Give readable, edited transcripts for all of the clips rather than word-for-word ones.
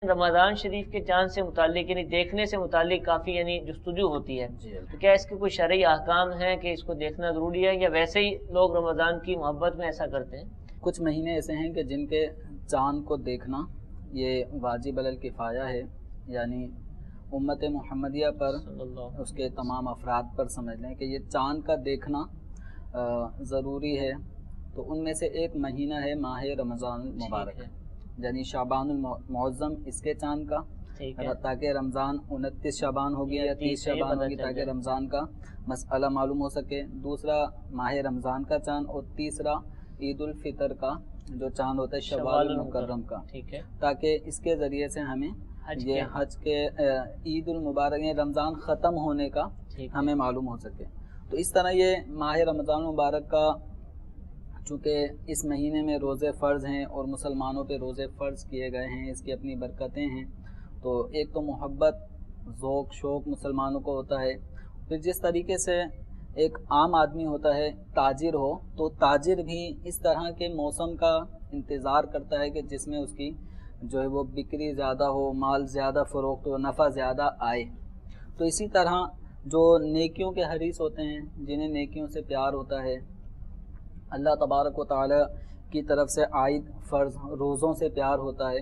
رمضان شریف کے چاند سے متعلق یعنی دیکھنے سے متعلق کافی یعنی جستجو ہوتی ہے، تو کیا اس کے کوئی شرعی احکام ہیں کہ اس کو دیکھنا ضروری ہے، یا ویسے ہی لوگ رمضان کی محبت میں ایسا کرتے ہیں؟ کچھ مہینے ایسے ہیں کہ جن کے چاند کو دیکھنا یہ واجب الکفایہ ہے، یعنی امت محمدیہ پر، اس کے تمام افراد پر سمجھ لیں کہ یہ چاند کا دیکھنا ضروری ہے۔ تو ان میں سے ایک مہینہ ہے ماہ رمضان المبارک، یعنی شعبان المعظم اس کے چاند کا، تاکہ رمضان 29 شعبان ہوگی یا 30 شعبان ہوگی، تاکہ رمضان کا مسئلہ معلوم ہو سکے۔ دوسرا ماہ رمضان کا چاند، اور تیسرا عید الفطر کا جو چاند ہوتا ہے شوال المکرم کا، تاکہ اس کے ذریعے سے ہمیں یہ حج کے عید المبارک یعنی رمضان ختم ہونے کا ہمیں معلوم ہو سکے۔ تو اس طرح یہ ماہ رمضان المبارک کا چونکہ اس مہینے میں روزے فرض ہیں اور مسلمانوں پہ روزے فرض کیے گئے ہیں، اس کی اپنی برکتیں ہیں، تو ایک تو محبت ذوق شوق مسلمانوں کو ہوتا ہے۔ پھر جس طریقے سے ایک عام آدمی ہوتا ہے، تاجر ہو، تو تاجر بھی اس طرح کے موسم کا انتظار کرتا ہے کہ جس میں اس کی جو ہے وہ بکری زیادہ ہو، مال زیادہ فروخت ہو، نفع زیادہ آئے۔ تو اسی طرح جو نیکیوں کے حریص ہوتے ہیں، جنہیں نیکیوں سے پیار ہوتا ہے، اللہ تبارک و تعالی کی طرف سے عائد فرض روزوں سے پیار ہوتا ہے،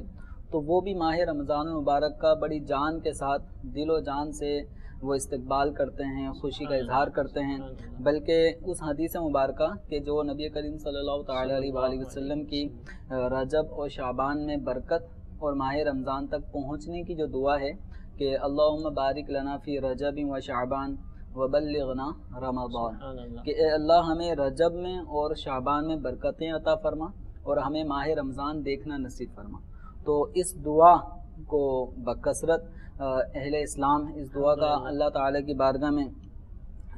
تو وہ بھی ماہ رمضان المبارک کا بڑی جان کے ساتھ دل و جان سے وہ استقبال کرتے ہیں، خوشی کا اظہار کرتے ہیں۔ بلکہ اس حدیث مبارکہ کہ جو نبی کریم صلی اللہ تعالی علیہ وآلہ وسلم کی رجب اور شعبان میں برکت اور ماہ رمضان تک پہنچنے کی جو دعا ہے کہ اللہم بارک لنا فی رجب و شعبان وبلغنا رمضان، کہ اے اللہ ہمیں رجب میں اور شعبان میں برکتیں عطا فرما اور ہمیں ماہ رمضان دیکھنا نصیب فرما۔ تو اس دعا کو بکثرت اہل اسلام اس دعا کا اللہ تعالیٰ کی بارگاہ میں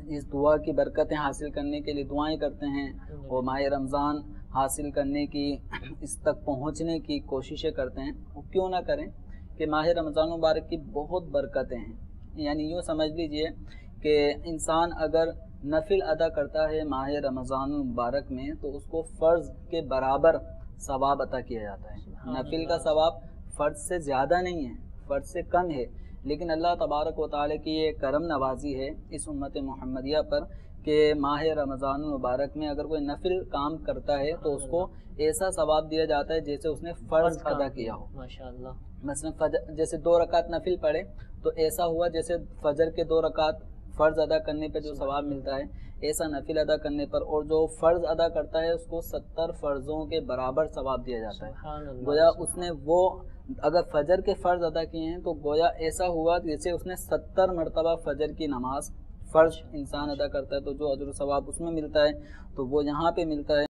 اس دعا کی برکتیں حاصل کرنے کے لیے دعائیں کرتے ہیں، اور ماہ رمضان حاصل کرنے کی اس تک پہنچنے کی کوششیں کرتے ہیں۔ وہ کیوں نہ کریں کہ ماہ رمضان مبارک کی بہت برکتیں ہیں، یعنی یوں سمجھ لیجئے کہ انسان اگر نفل ادا کرتا ہے ماہ رمضان المبارک میں تو اس کو فرض کے برابر ثواب عطا کیا جاتا ہے۔ نفل کا ثواب فرض سے زیادہ نہیں ہے، فرض سے کم ہے، لیکن اللہ تبارک و تعالی کی یہ کرم نوازی ہے اس امت محمدیہ پر کہ ماہ رمضان المبارک میں اگر کوئی نفل کام کرتا ہے تو اس کو ایسا ثواب دیا جاتا ہے جیسے اس نے فرض ادا کیا ہو۔ ماشاءاللہ، مثلا جیسے 2 رکعت نفل پڑھے تو ایسا ہوا جیسے فجر کے 2 رکعت فرض ادا کرنے پہ جو ثواب ملتا ہے، ایسا نفل ادا کرنے پر، اور جو فرض ادا کرتا ہے اس کو 70 فرضوں کے برابر ثواب دیا جاتا ہے۔ گویا اس نے وہ اگر فجر کے فرض ادا کیے ہیں تو گویا ایسا ہوا جیسے اس نے 70 مرتبہ فجر کی نماز فرض انسان ادا کرتا ہے، تو جو اجر و ثواب اس میں ملتا ہے تو وہ یہاں پہ ملتا ہے۔